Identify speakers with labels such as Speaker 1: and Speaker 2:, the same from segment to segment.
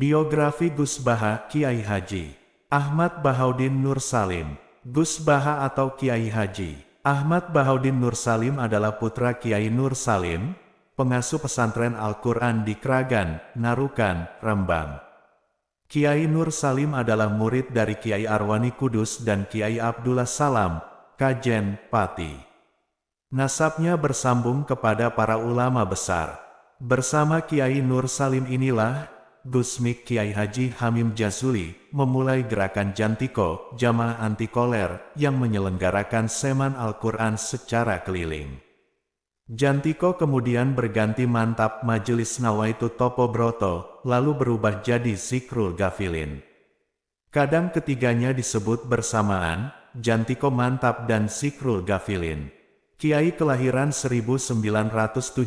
Speaker 1: Biografi Gus Baha, Kiai Haji Ahmad Bahaudin Nur Salim. Gus Baha atau Kiai Haji Ahmad Bahaudin Nur Salim adalah putra Kiai Nur Salim, pengasuh pesantren Al-Quran di Kragan, Narukan, Rembang. Kiai Nur Salim adalah murid dari Kiai Arwani Kudus dan Kiai Abdullah Salam, Kajen, Pati. Nasabnya bersambung kepada para ulama besar. Bersama Kiai Nur Salim inilah Gusmik Kiai Haji Hamim Jazuli memulai gerakan Jantiko, Jamaah Anti Koler, yang menyelenggarakan seman Al-Quran secara keliling. Jantiko kemudian berganti mantap Majelis Nawaitu Topo Broto, lalu berubah jadi Zikrul Gafilin. Kadang ketiganya disebut bersamaan, Jantiko Mantap dan Zikrul Gafilin. Kiai kelahiran 1970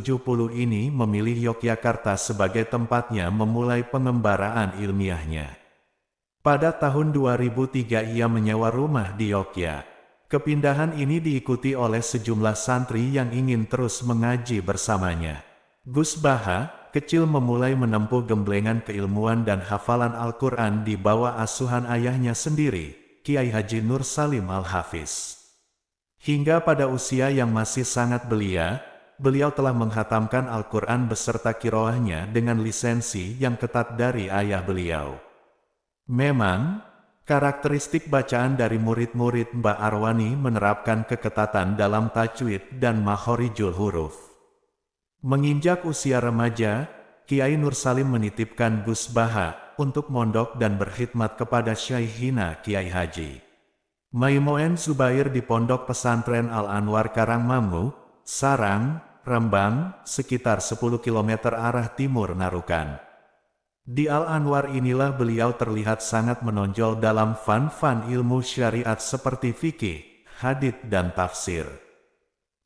Speaker 1: ini memilih Yogyakarta sebagai tempatnya memulai pengembaraan ilmiahnya. Pada tahun 2003 ia menyewa rumah di Yogyakarta. Kepindahan ini diikuti oleh sejumlah santri yang ingin terus mengaji bersamanya. Gus Baha, kecil memulai menempuh gemblengan keilmuan dan hafalan Al-Quran di bawah asuhan ayahnya sendiri, Kiai Haji Nur Salim Al-Hafiz. Hingga pada usia yang masih sangat belia, beliau telah menghatamkan Al-Quran beserta kiroahnya dengan lisensi yang ketat dari ayah beliau. Memang, karakteristik bacaan dari murid-murid Mbah Arwani menerapkan keketatan dalam tajwid dan makhorijul huruf. Menginjak usia remaja, Kiai Nur Salim menitipkan Gus Baha untuk mondok dan berkhidmat kepada Syaikhina Kiai Haji Maimoen Zubair di Pondok Pesantren Al-Anwar Karangmangu, Sarang, Rembang, sekitar 10 km arah timur Narukan. Di Al-Anwar inilah beliau terlihat sangat menonjol dalam fan-fan ilmu syariat seperti fikih, hadits dan tafsir.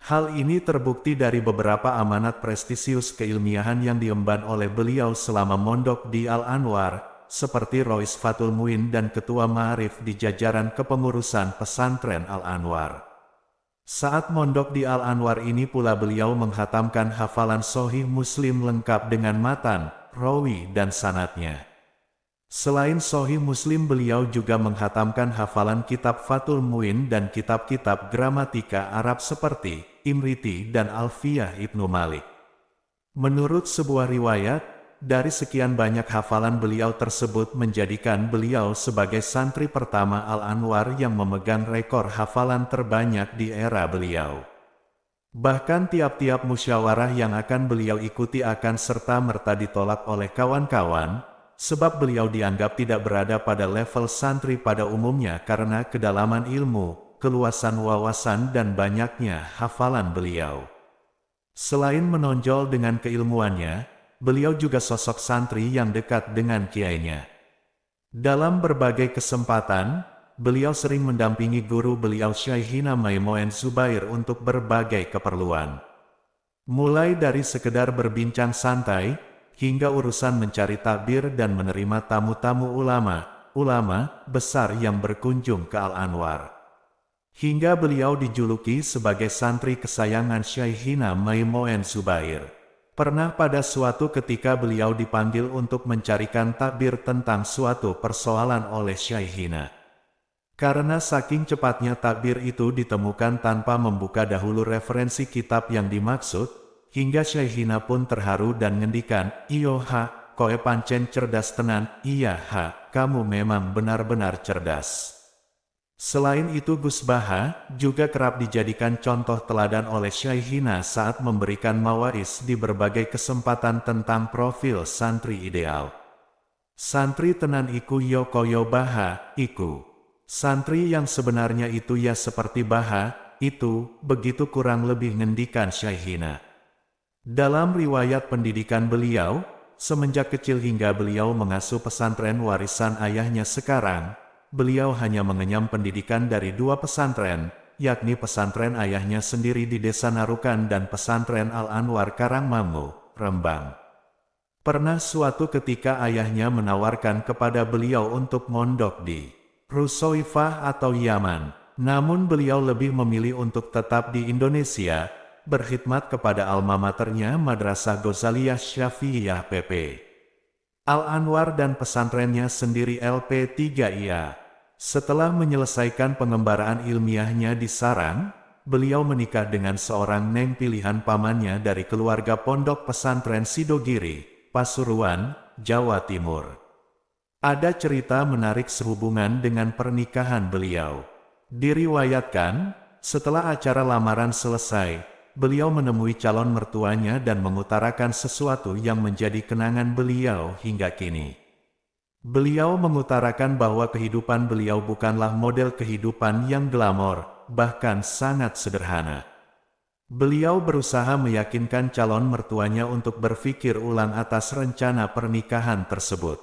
Speaker 1: Hal ini terbukti dari beberapa amanat prestisius keilmiahan yang diemban oleh beliau selama mondok di Al-Anwar, seperti Rois Fatul Muin dan Ketua Ma'arif di jajaran kepengurusan pesantren Al-Anwar. Saat mondok di Al-Anwar ini pula beliau menghatamkan hafalan Sahih Muslim lengkap dengan matan, rawi dan sanadnya. Selain Sahih Muslim beliau juga menghatamkan hafalan kitab Fatul Muin dan kitab-kitab gramatika Arab seperti Imriti dan Alfiyah Ibnu Malik. Menurut sebuah riwayat, dari sekian banyak hafalan beliau tersebut menjadikan beliau sebagai santri pertama Al-Anwar yang memegang rekor hafalan terbanyak di era beliau. Bahkan tiap-tiap musyawarah yang akan beliau ikuti akan serta-merta ditolak oleh kawan-kawan, sebab beliau dianggap tidak berada pada level santri pada umumnya karena kedalaman ilmu, keluasan wawasan dan banyaknya hafalan beliau. Selain menonjol dengan keilmuannya, beliau juga sosok santri yang dekat dengan kiainya. Dalam berbagai kesempatan, beliau sering mendampingi guru beliau Syaikhina Maimoen Zubair untuk berbagai keperluan. Mulai dari sekedar berbincang santai, hingga urusan mencari takbir dan menerima tamu-tamu ulama besar yang berkunjung ke Al-Anwar. Hingga beliau dijuluki sebagai santri kesayangan Syaikhina Maimoen Zubair. Pernah pada suatu ketika beliau dipanggil untuk mencarikan takbir tentang suatu persoalan oleh Syaikhina. Karena saking cepatnya takbir itu ditemukan tanpa membuka dahulu referensi kitab yang dimaksud, hingga Syaikhina pun terharu dan ngendikan, "Iyo ha, koe pancen cerdas tenan, iya ha, kamu memang benar-benar cerdas." Selain itu Gus Baha juga kerap dijadikan contoh teladan oleh Syaikhina saat memberikan mawaidh di berbagai kesempatan tentang profil santri ideal. Santri tenan iku yo koyo Baha, iku. Santri yang sebenarnya itu ya seperti Baha, itu, begitu kurang lebih ngendikan Syaikhina. Dalam riwayat pendidikan beliau, semenjak kecil hingga beliau mengasuh pesantren warisan ayahnya sekarang, beliau hanya mengenyam pendidikan dari dua pesantren, yakni pesantren ayahnya sendiri di Desa Narukan dan pesantren Al-Anwar Karangmangu, Rembang. Pernah suatu ketika ayahnya menawarkan kepada beliau untuk mondok di Rusoifah atau Yaman, namun beliau lebih memilih untuk tetap di Indonesia, berkhidmat kepada alma maternya Madrasah Ghazaliyah Syafi'iyah PP. Al-Anwar dan pesantrennya sendiri LP3IA. Setelah menyelesaikan pengembaraan ilmiahnya di Sarang, beliau menikah dengan seorang neng pilihan pamannya dari keluarga pondok pesantren Sidogiri, Pasuruan, Jawa Timur. Ada cerita menarik sehubungan dengan pernikahan beliau. Diriwayatkan, setelah acara lamaran selesai, beliau menemui calon mertuanya dan mengutarakan sesuatu yang menjadi kenangan beliau hingga kini. Beliau mengutarakan bahwa kehidupan beliau bukanlah model kehidupan yang glamor, bahkan sangat sederhana. Beliau berusaha meyakinkan calon mertuanya untuk berpikir ulang atas rencana pernikahan tersebut.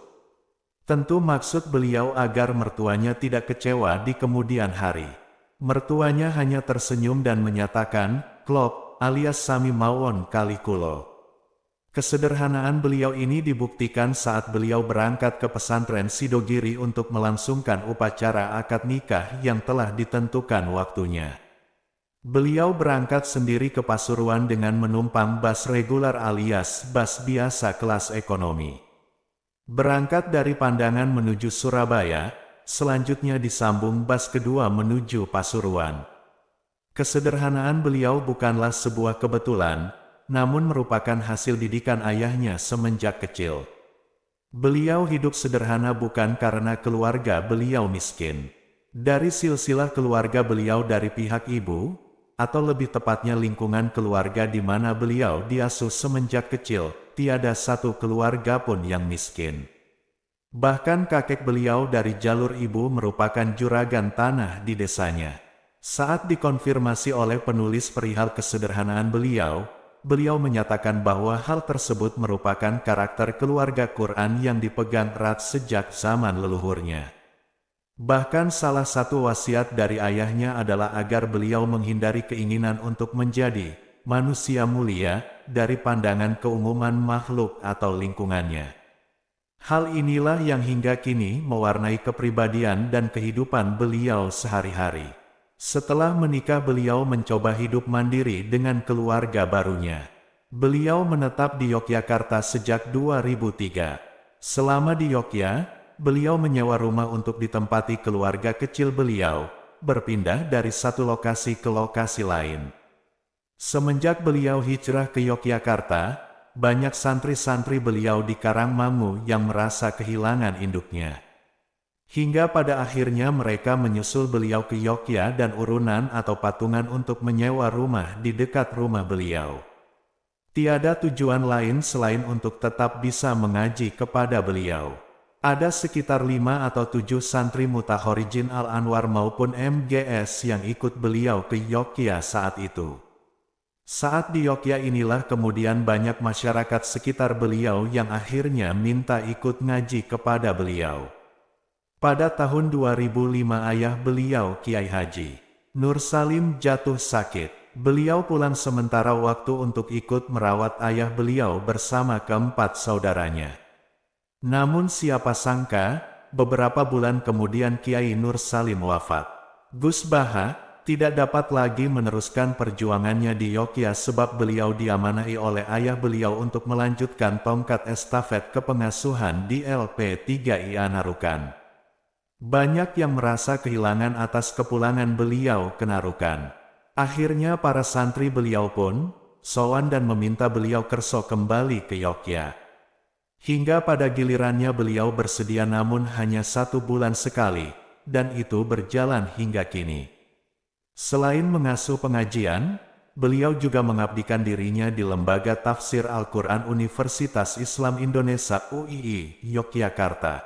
Speaker 1: Tentu maksud beliau agar mertuanya tidak kecewa di kemudian hari. Mertuanya hanya tersenyum dan menyatakan, "Klop, alias sami mawon kali kulo." Kesederhanaan beliau ini dibuktikan saat beliau berangkat ke pesantren Sidogiri untuk melangsungkan upacara akad nikah yang telah ditentukan waktunya. Beliau berangkat sendiri ke Pasuruan dengan menumpang bus regular alias bus biasa kelas ekonomi. Berangkat dari Pandangan menuju Surabaya, selanjutnya disambung bus kedua menuju Pasuruan. Kesederhanaan beliau bukanlah sebuah kebetulan, namun merupakan hasil didikan ayahnya semenjak kecil. Beliau hidup sederhana bukan karena keluarga beliau miskin. Dari silsilah keluarga beliau dari pihak ibu, atau lebih tepatnya lingkungan keluarga di mana beliau diasuh semenjak kecil, tiada satu keluarga pun yang miskin. Bahkan kakek beliau dari jalur ibu merupakan juragan tanah di desanya. Saat dikonfirmasi oleh penulis perihal kesederhanaan beliau menyatakan bahwa hal tersebut merupakan karakter keluarga Quran yang dipegang erat sejak zaman leluhurnya. Bahkan salah satu wasiat dari ayahnya adalah agar beliau menghindari keinginan untuk menjadi manusia mulia dari pandangan keumuman makhluk atau lingkungannya. Hal inilah yang hingga kini mewarnai kepribadian dan kehidupan beliau sehari-hari. Setelah menikah beliau mencoba hidup mandiri dengan keluarga barunya. Beliau menetap di Yogyakarta sejak 2003. Selama di Yogyakarta, beliau menyewa rumah untuk ditempati keluarga kecil beliau, berpindah dari satu lokasi ke lokasi lain. Semenjak beliau hijrah ke Yogyakarta, banyak santri-santri beliau di Karangmangu yang merasa kehilangan induknya. Hingga pada akhirnya mereka menyusul beliau ke Yogyakarta dan urunan atau patungan untuk menyewa rumah di dekat rumah beliau. Tiada tujuan lain selain untuk tetap bisa mengaji kepada beliau. Ada sekitar 5 atau 7 santri Mutahorijin Al-Anwar maupun MGS yang ikut beliau ke Yogyakarta saat itu. Saat di Yogyakarta inilah kemudian banyak masyarakat sekitar beliau yang akhirnya minta ikut ngaji kepada beliau. Pada tahun 2005 ayah beliau Kiai Haji Nur Salim jatuh sakit. Beliau pulang sementara waktu untuk ikut merawat ayah beliau bersama keempat saudaranya. Namun siapa sangka, beberapa bulan kemudian Kiai Nur Salim wafat. Gus Baha tidak dapat lagi meneruskan perjuangannya di Yogyakarta sebab beliau diamanai oleh ayah beliau untuk melanjutkan tongkat estafet kepengasuhan di LP3IA Narukan. Banyak yang merasa kehilangan atas kepulangan beliau ke Narukan. Akhirnya para santri beliau pun sowan dan meminta beliau kerso kembali ke Yogyakarta. Hingga pada gilirannya beliau bersedia namun hanya 1 bulan sekali, dan itu berjalan hingga kini. Selain mengasuh pengajian, beliau juga mengabdikan dirinya di Lembaga Tafsir Al-Quran Universitas Islam Indonesia UII, Yogyakarta.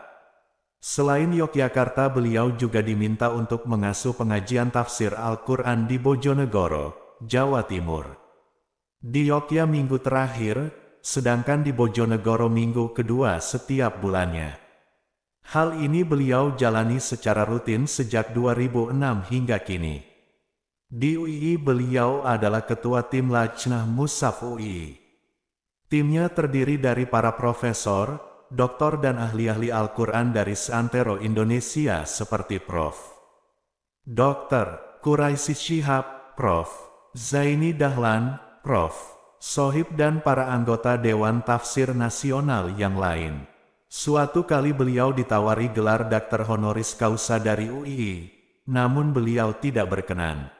Speaker 1: Selain Yogyakarta beliau juga diminta untuk mengasuh pengajian tafsir Al-Quran di Bojonegoro, Jawa Timur. Di Yogyakarta minggu terakhir, sedangkan di Bojonegoro minggu kedua setiap bulannya. Hal ini beliau jalani secara rutin sejak 2006 hingga kini. Di UII beliau adalah ketua tim Lajnah Mushaf UII. Timnya terdiri dari para profesor, doktor dan ahli-ahli Al-Quran dari seantero Indonesia seperti Prof. Dr. Quraisy Shihab, Prof. Zaini Dahlan, Prof. Sohib dan para anggota Dewan Tafsir Nasional yang lain. Suatu kali beliau ditawari gelar Doktor Honoris Causa dari UII, namun beliau tidak berkenan.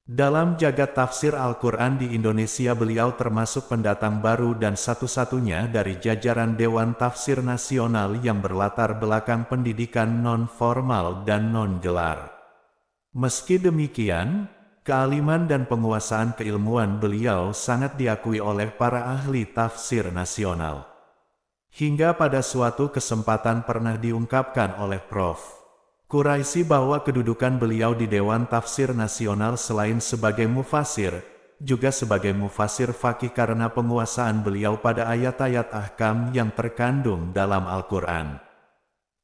Speaker 1: Dalam jagat tafsir Al-Quran di Indonesia beliau termasuk pendatang baru dan satu-satunya dari jajaran Dewan Tafsir Nasional yang berlatar belakang pendidikan non-formal dan non-gelar. Meski demikian, kealiman dan penguasaan keilmuan beliau sangat diakui oleh para ahli tafsir nasional. Hingga pada suatu kesempatan pernah diungkapkan oleh Prof. Quraisy bahwa kedudukan beliau di Dewan Tafsir Nasional selain sebagai mufasir, juga sebagai mufasir faqih karena penguasaan beliau pada ayat-ayat ahkam yang terkandung dalam Al-Quran.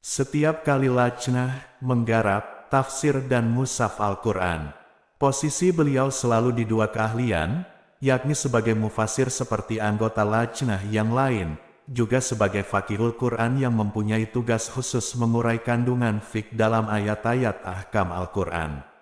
Speaker 1: Setiap kali lajnah menggarap tafsir dan mushaf Al-Quran, posisi beliau selalu di dua keahlian, yakni sebagai mufasir seperti anggota lajnah yang lain, juga sebagai faqihul Quran yang mempunyai tugas khusus mengurai kandungan fiqh dalam ayat-ayat ahkam Al-Quran.